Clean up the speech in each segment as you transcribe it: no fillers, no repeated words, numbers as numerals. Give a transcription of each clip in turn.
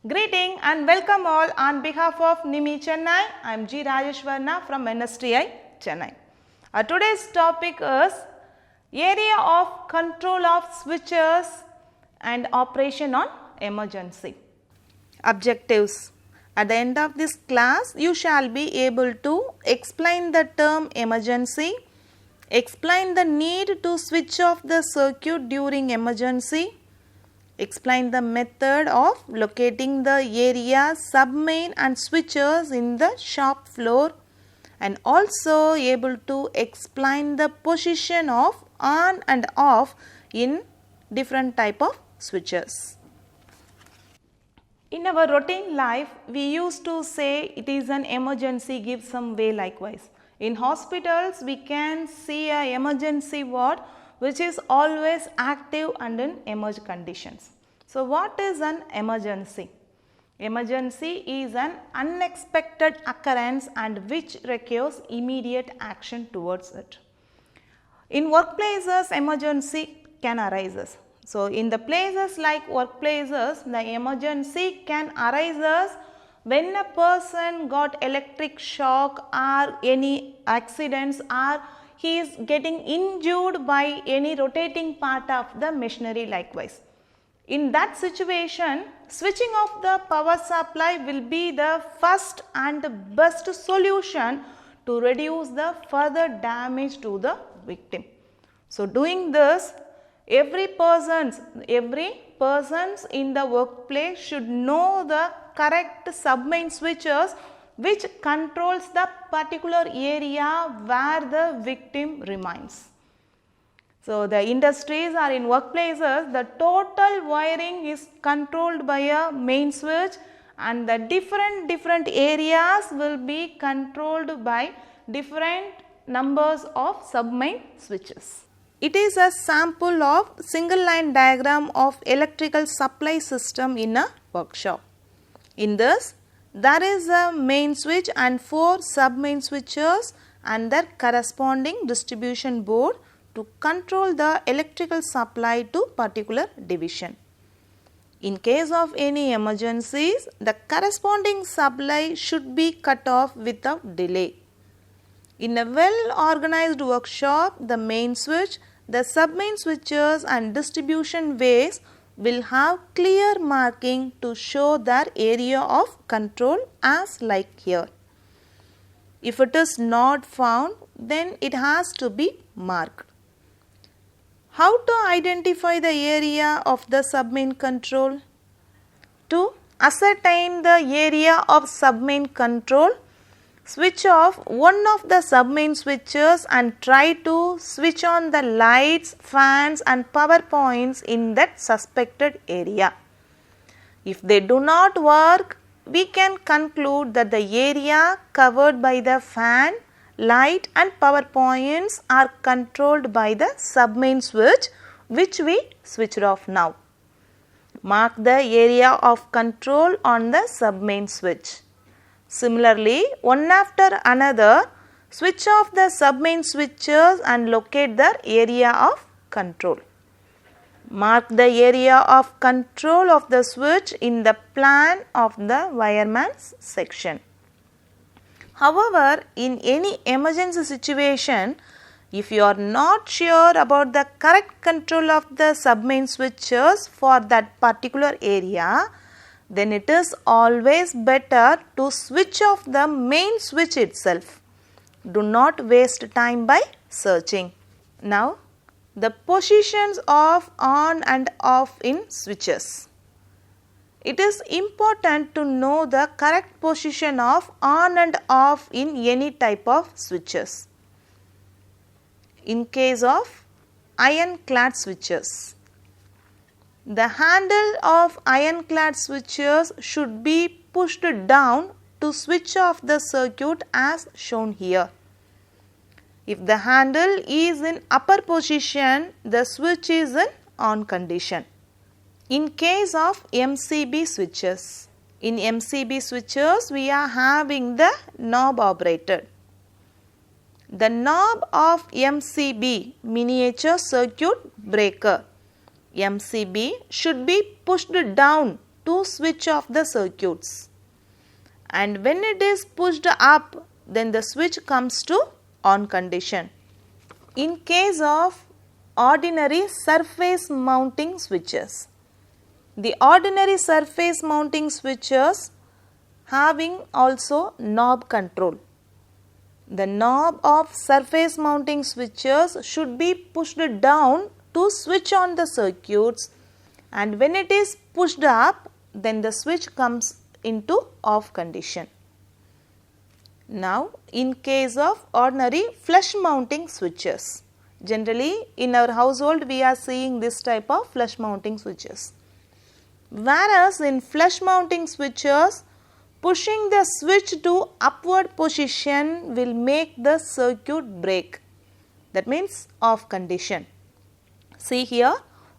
Greeting and welcome all on behalf of NIMI Chennai. I am G. Rajeshwarna from NSTI Chennai. Today's topic is area of control of switches and operation on emergency. Objectives. At the end of this class, you shall be able to explain the term emergency, explain the need to switch off the circuit during emergency, explain the method of locating the area, submain and switches in the shop floor, and also able to explain the position of on and off in different type of switches. In our routine life, we used to say it is an emergency, give some way likewise. In hospitals, we can see a emergency ward which is always active and in emerge conditions. So, what is an emergency? Emergency is an unexpected occurrence and which requires immediate action towards it. In workplaces, emergency can arise. So, in the places like workplaces, the emergency can arise when a person got electric shock or any accidents or he is getting injured by any rotating part of the machinery likewise. In that situation, switching off the power supply will be the first and best solution to reduce the further damage to the victim. So, doing this, every persons in the workplace should know the correct submain switches which controls the particular area where the victim remains. So, the industries or in workplaces, the total wiring is controlled by a main switch and the different areas will be controlled by different numbers of submain switches. It is a sample of single line diagram of electrical supply system in a workshop. In this, there is a main switch and 4 submain switches and their corresponding distribution board to control the electrical supply to particular division. In case of any emergencies, the corresponding supply should be cut off without delay. In a well organized workshop, the main switch, the submain switches and distribution ways will have clear marking to show their area of control as like here. If it is not found, then it has to be marked. How to identify the area of the submain control? To ascertain the area of submain control, switch off one of the submain switches and try to switch on the lights, fans and power points in that suspected area. If they do not work, we can conclude that the area covered by the fan, light and power points are controlled by the submain switch which we switched off now. Mark the area of control on the submain switch. Similarly, one after another, switch off the submain switches and locate the area of control. Mark the area of control of the switch in the plan of the wireman's section. However, in any emergency situation, if you are not sure about the correct control of the submain switches for that particular area, then it is always better to switch off the main switch itself. Do not waste time by searching. Now, the positions of on and off in switches. It is important to know the correct position of on and off in any type of switches. In case of iron-clad switches, the handle of iron-clad switches should be pushed down to switch off the circuit as shown here. If the handle is in upper position, the switch is in on condition. In case of MCB switches, in MCB switches we are having the knob operated. The knob of MCB, miniature circuit breaker, MCB should be pushed down to switch off the circuits, and when it is pushed up, then the switch comes to on condition. In case of ordinary surface mounting switches, the ordinary surface mounting switches having also knob control. The knob of surface mounting switches should be pushed down to switch on the circuits, and when it is pushed up, then the switch comes into off condition. Now, in case of ordinary flush mounting switches, generally in our household we are seeing this type of flush mounting switches. Whereas in flush mounting switches, pushing the switch to upward position will make the circuit break. That means off condition. See here,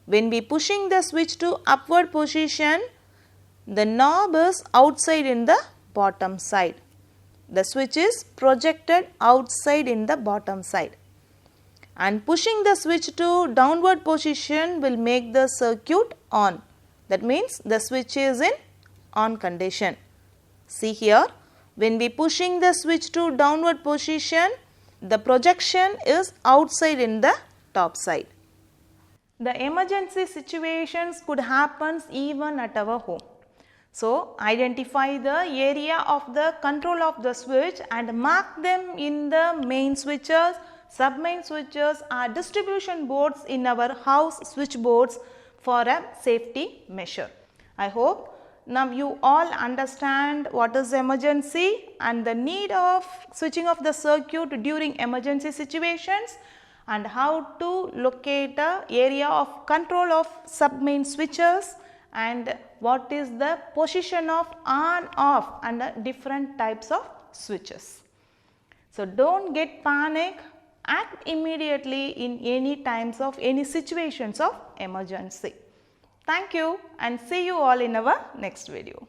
when we pushing the switch to upward position, the knob is outside in the bottom side. The switch is projected outside in the bottom side, and pushing the switch to downward position will make the circuit on. That means the switch is in on condition. See here, when we pushing the switch to downward position, the projection is outside in the top side. The emergency situations could happen even at our home. So, identify the area of the control of the switch and mark them in the main switches, sub-main switches or distribution boards in our house switchboards for a safety measure. I hope now you all understand what is emergency and the need of switching off the circuit during emergency situations, and how to locate the area of control of sub-main switches, and what is the position of on off and the different types of switches. So, do not get panic, act immediately in any times of any situations of emergency. Thank you and see you all in our next video.